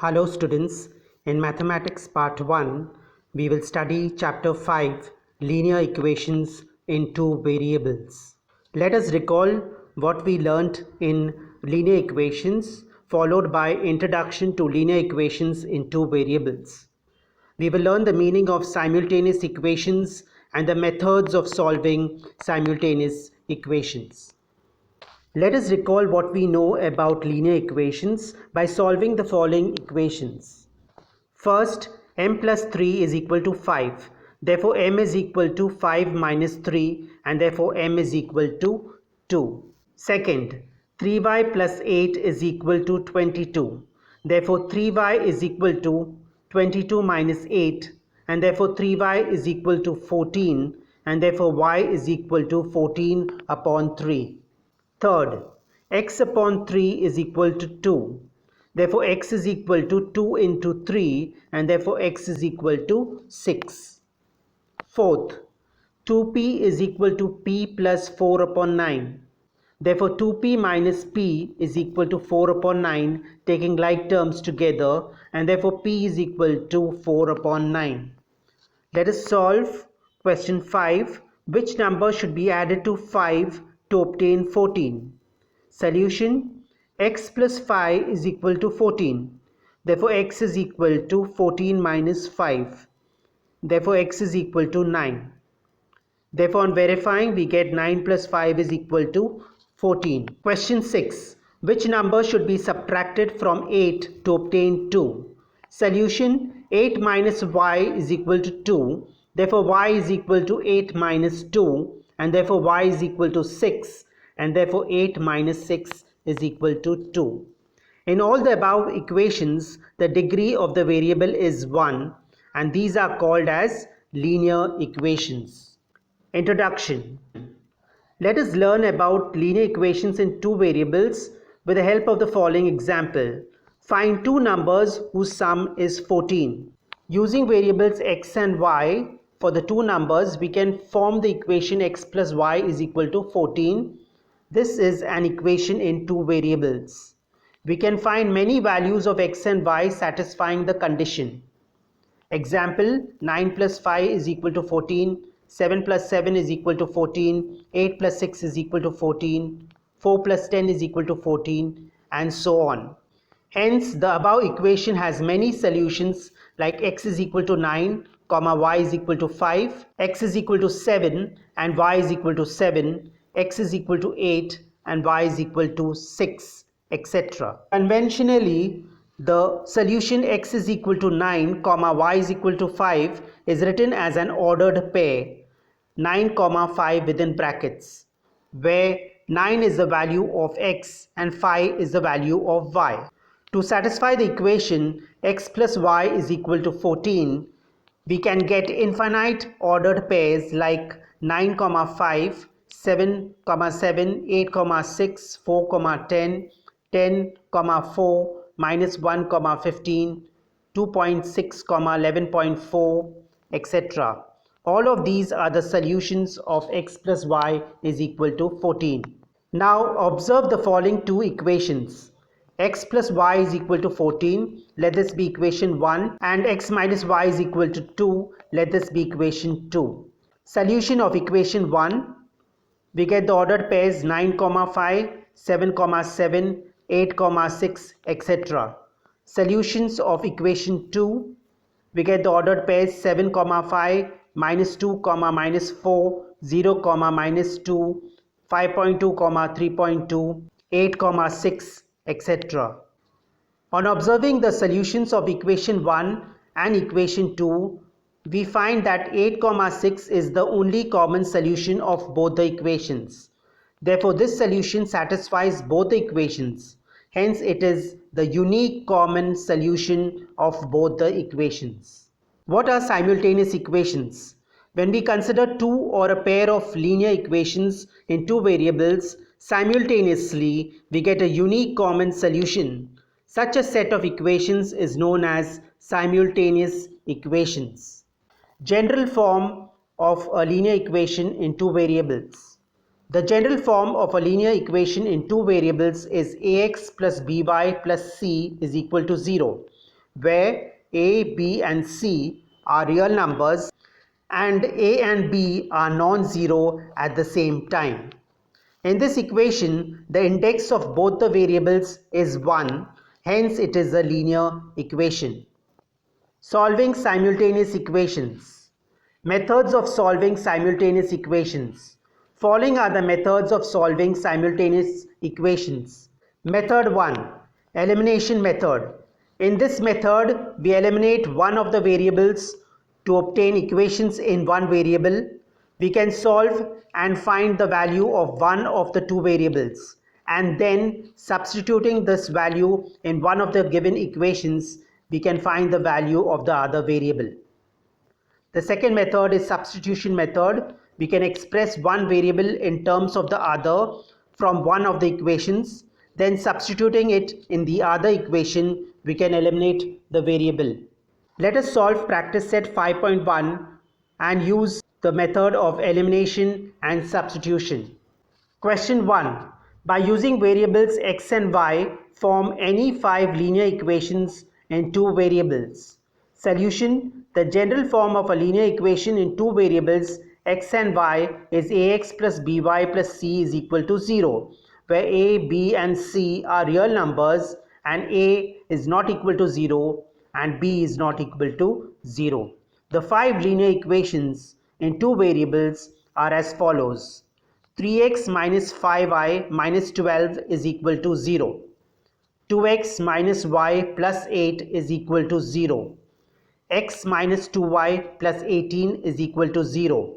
Hello students, in Mathematics Part 1, we will study Chapter 5, Linear Equations in Two Variables. Let us recall what we learnt in linear equations, followed by Introduction to Linear Equations in Two Variables. We will learn the meaning of simultaneous equations and the methods of solving simultaneous equations. Let us recall what we know about linear equations by solving the following equations. First, m plus 3 is equal to 5. Therefore, m is equal to 5 minus 3 and therefore m is equal to 2. Second, 3y plus 8 is equal to 22. Therefore, 3y is equal to 22 minus 8 and therefore 3y is equal to 14 and therefore y is equal to 14 upon 3. Third, x upon 3 is equal to 2. Therefore, x is equal to 2 into 3 and therefore x is equal to 6. Fourth, 2p is equal to p plus 4 upon 9. Therefore, 2p minus p is equal to 4 upon 9, taking like terms together, and therefore p is equal to 4 upon 9. Let us solve question 5. Which number should be added to 5 to obtain 14? Solution: x plus 5 is equal to 14. Therefore, x is equal to 14 minus 5. Therefore, x is equal to 9. Therefore, on verifying, we get 9 plus 5 is equal to 14. Question 6. Which number should be subtracted from 8 to obtain 2? Solution: 8 minus y is equal to 2. Therefore, y is equal to 8 minus 2 and therefore y is equal to 6 and therefore 8 minus 6 is equal to 2. In all the above equations, the degree of the variable is 1 and these are called as linear equations. Introduction. Let us learn about linear equations in two variables with the help of the following example. Find two numbers whose sum is 14. Using variables x and y for the two numbers, we can form the equation x plus y is equal to 14. This is an equation in two variables. We can find many values of x and y satisfying the condition. Example: 9 plus 5 is equal to 14. 7 plus 7 is equal to 14, 8 plus 6 is equal to 14, 4 plus 10 is equal to 14, and so on. Hence, the above equation has many solutions like x is equal to 9, y is equal to 5, x is equal to 7 and y is equal to 7, x is equal to 8 and y is equal to 6, etc. Conventionally, the solution x is equal to 9, y is equal to 5 is written as an ordered pair, 9, 5 within brackets, where 9 is the value of x and 5 is the value of y. To satisfy the equation x plus y is equal to 14, we can get infinite ordered pairs like 9, 5, 7, 7, 8, 6, 4, 10, 10, 4, minus 1, 15, 2.6, 11.4, etc. All of these are the solutions of x plus y is equal to 14. Now observe the following two equations. X plus y is equal to 14, let this be equation 1, and x minus y is equal to 2, let this be equation 2. Solution of equation 1, we get the ordered pairs 9, 5, 7, 7, 8, 6, etc. Solutions of equation 2, we get the ordered pairs 7, 5, minus 2, minus 4, 0, minus 2, 5.2, 3.2, 8, 6, etc. On observing the solutions of equation 1 and equation 2, we find that 8, 6 is the only common solution of both the equations. Therefore, this solution satisfies both the equations. Hence, it is the unique common solution of both the equations. What are simultaneous equations? When we consider two or a pair of linear equations in two variables, simultaneously we get a unique common solution. Such a set of equations is known as simultaneous equations. General form of a linear equation in two variables. The general form of a linear equation in two variables is ax plus by plus c is equal to 0. where a, b and c are real numbers and a and b are non-zero at the same time. In this equation, the index of both the variables is 1, hence it is a linear equation. Solving simultaneous equations. Methods of solving simultaneous equations. Following are the methods of solving simultaneous equations. Method 1. Elimination method. In this method, we eliminate one of the variables to obtain equations in one variable. We can solve and find the value of one of the two variables, and then substituting this value in one of the given equations, we can find the value of the other variable. The second method is substitution method. We can express one variable in terms of the other from one of the equations. Then substituting it in the other equation, we can eliminate the variable. Let us solve practice set 5.1 and use the method of elimination and substitution. Question 1. By using variables x and y, form any 5 linear equations in 2 variables. Solution. The general form of a linear equation in 2 variables x and y is ax plus by plus c is equal to 0, where a, b and c are real numbers and a is not equal to 0 and b is not equal to 0. The 5 linear equations in 2 variables are as follows. 3x minus 5y minus 12 is equal to 0. 2x minus y plus 8 is equal to 0. X minus 2y plus 18 is equal to 0.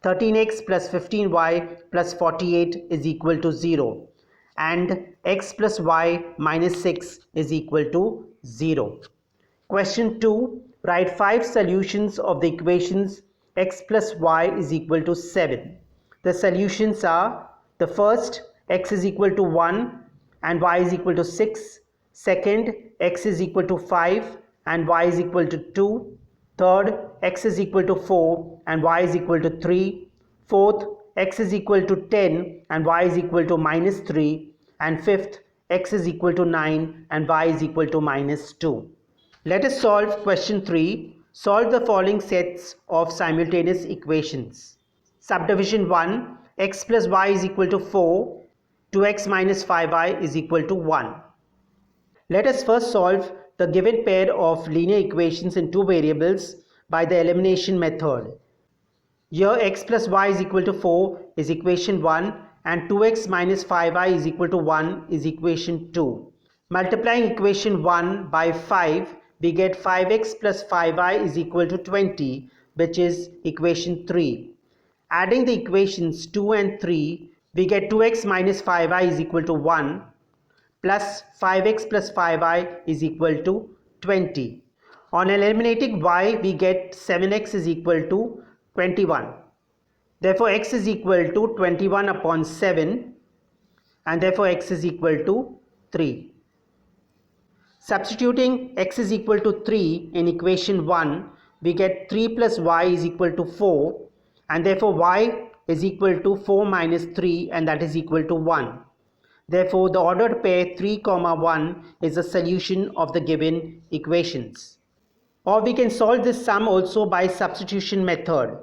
13x plus 15y plus 48 is equal to 0. And x plus y minus 6 is equal to 0. Question 2. Write 5 solutions of the equations x plus y is equal to 7. The solutions are: the first, x is equal to 1 and y is equal to 6. Second, x is equal to 5 and y is equal to 2. Third, x is equal to 4 and y is equal to 3. Fourth, x is equal to 10 and y is equal to minus 3. And fifth, x is equal to 9 and y is equal to minus 2. Let us solve question 3. Solve the following sets of simultaneous equations. Subdivision 1. X plus y is equal to 4. 2x minus 5y is equal to 1. Let us first solve the given pair of linear equations in 2 variables by the elimination method. Here x plus y is equal to 4 is equation 1 and 2x minus 5y is equal to 1 is equation 2. Multiplying equation 1 by 5, we get 5x plus 5y is equal to 20, which is equation 3. Adding the equations 2 and 3, we get 2x minus 5y is equal to 1 plus 5x plus 5y is equal to 20. On eliminating y, we get 7x is equal to 21. Therefore, x is equal to 21 upon 7 and therefore x is equal to 3. Substituting x is equal to 3 in equation 1, we get 3 plus y is equal to 4 and therefore y is equal to 4 minus 3 and that is equal to 1. Therefore, the ordered pair 3, 1 is a solution of the given equations. Or we can solve this sum also by substitution method.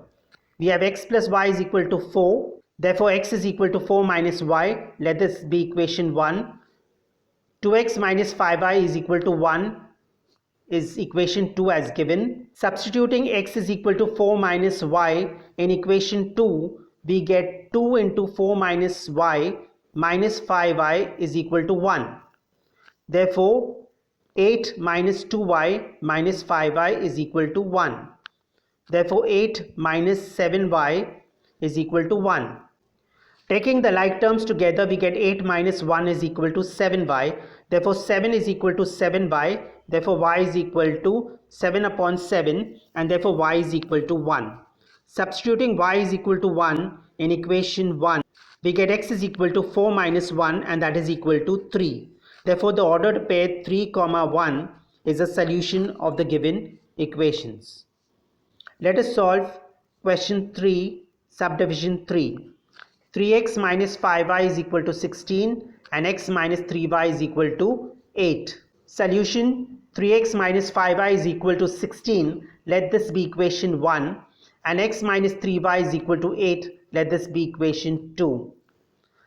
We have x plus y is equal to 4. Therefore, x is equal to 4 minus y. Let this be equation 1. 2x minus 5y is equal to 1 is equation 2 as given. Substituting x is equal to 4 minus y in equation 2, we get 2 into 4 minus y minus 5y is equal to 1. Therefore, 8 minus 2y minus 5y is equal to 1. Therefore, 8 minus 7y is equal to 1. Taking the like terms together, we get 8 minus 1 is equal to 7y. Therefore, 7 is equal to 7y. Therefore, y is equal to 7 upon 7 and therefore y is equal to 1. Substituting y is equal to 1 in equation 1, we get x is equal to 4 minus 1 and that is equal to 3. Therefore, the ordered pair 3, 1 is a solution of the given equations. Let us solve question 3, subdivision 3. 3x minus 5y is equal to 16 and x minus 3y is equal to 8. Solution: 3x minus 5y is equal to 16, let this be equation 1, and x minus 3y is equal to 8, let this be equation 2.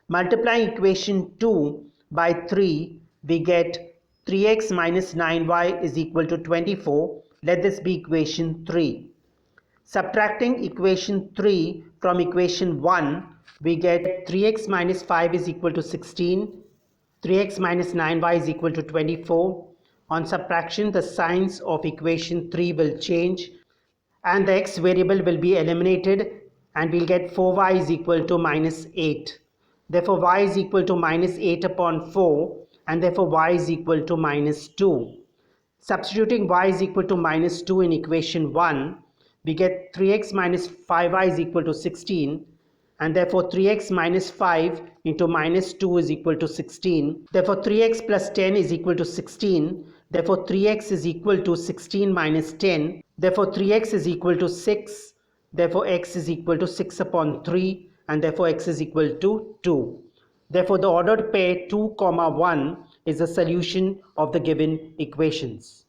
Multiplying equation 2 by 3, we get 3x minus 9y is equal to 24, let this be equation 3. Subtracting equation 3 from equation 1, we get 3x minus 5 is equal to 16, 3x minus 9y is equal to 24. On subtraction, the signs of equation 3 will change and the x variable will be eliminated, and we'll get 4y is equal to minus 8. Therefore, y is equal to minus 8 upon 4, and therefore y is equal to minus 2. Substituting y is equal to minus 2 in equation 1, we get 3x minus 5y is equal to 16, and therefore 3x minus 5 into minus 2 is equal to 16. Therefore 3x plus 10 is equal to 16. Therefore 3x is equal to 16 minus 10. Therefore 3x is equal to 6. Therefore x is equal to 6 upon 3, and therefore x is equal to 2. Therefore the ordered pair 2, 1 is the solution of the given equations.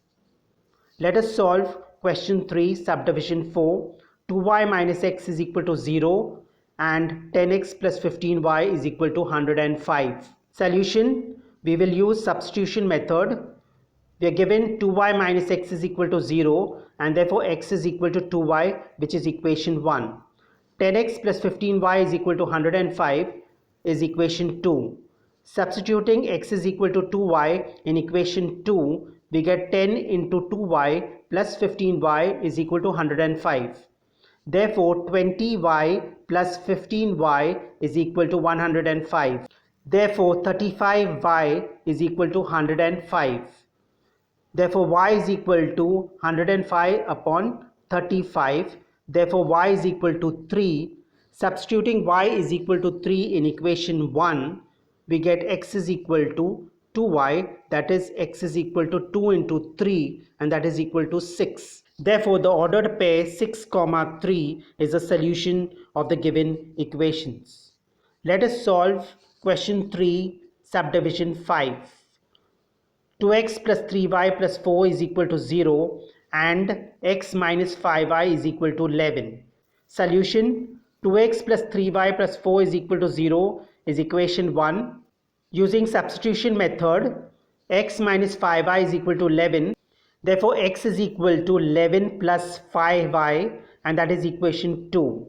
Let us solve question 3, subdivision 4. 2y minus x is equal to 0 and 10x plus 15y is equal to 105. Solution, we will use substitution method. We are given 2y minus x is equal to 0 and therefore x is equal to 2y, which is equation 1. 10x plus 15y is equal to 105 is equation 2. Substituting x is equal to 2y in equation 2, we get 10 into 2y plus 15y is equal to 105. Therefore 20y plus 15y is equal to 105. Therefore 35y is equal to 105. Therefore y is equal to 105 upon 35. Therefore y is equal to 3. Substituting y is equal to 3 in equation 1, we get x is equal to 2y, that is x is equal to 2 into 3, and that is equal to 6. Therefore the ordered pair 6, 3 is a solution of the given equations. Let us solve question 3, subdivision 5. 2x plus 3y plus 4 is equal to 0 and x minus 5y is equal to 11. Solution, 2x plus 3y plus 4 is equal to 0 is equation 1. Using substitution method, x minus 5y is equal to 11. Therefore, x is equal to 11 plus 5y, and that is equation 2.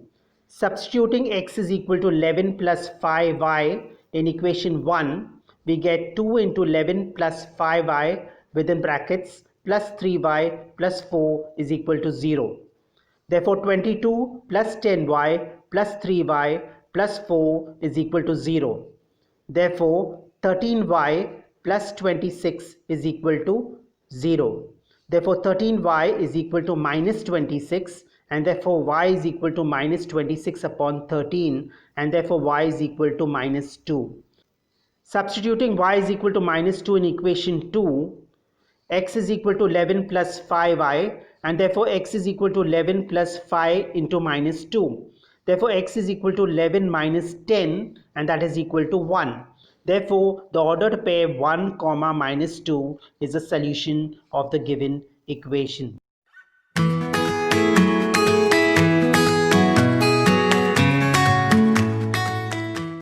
Substituting x is equal to 11 plus 5y in equation 1, we get 2 into 11 plus 5y within brackets plus 3y plus 4 is equal to 0. Therefore, 22 plus 10y plus 3y plus 4 is equal to 0. Therefore, 13y plus 26 is equal to 0. Therefore, 13y is equal to minus 26, and therefore y is equal to minus 26 upon 13, and therefore y is equal to minus 2. Substituting y is equal to minus 2 in equation 2, x is equal to 11 plus 5y, and therefore x is equal to 11 plus 5 into minus 2. Therefore x is equal to 11 minus 10, and that is equal to 1. Therefore the ordered pair 1, minus 2 is the solution of the given equation.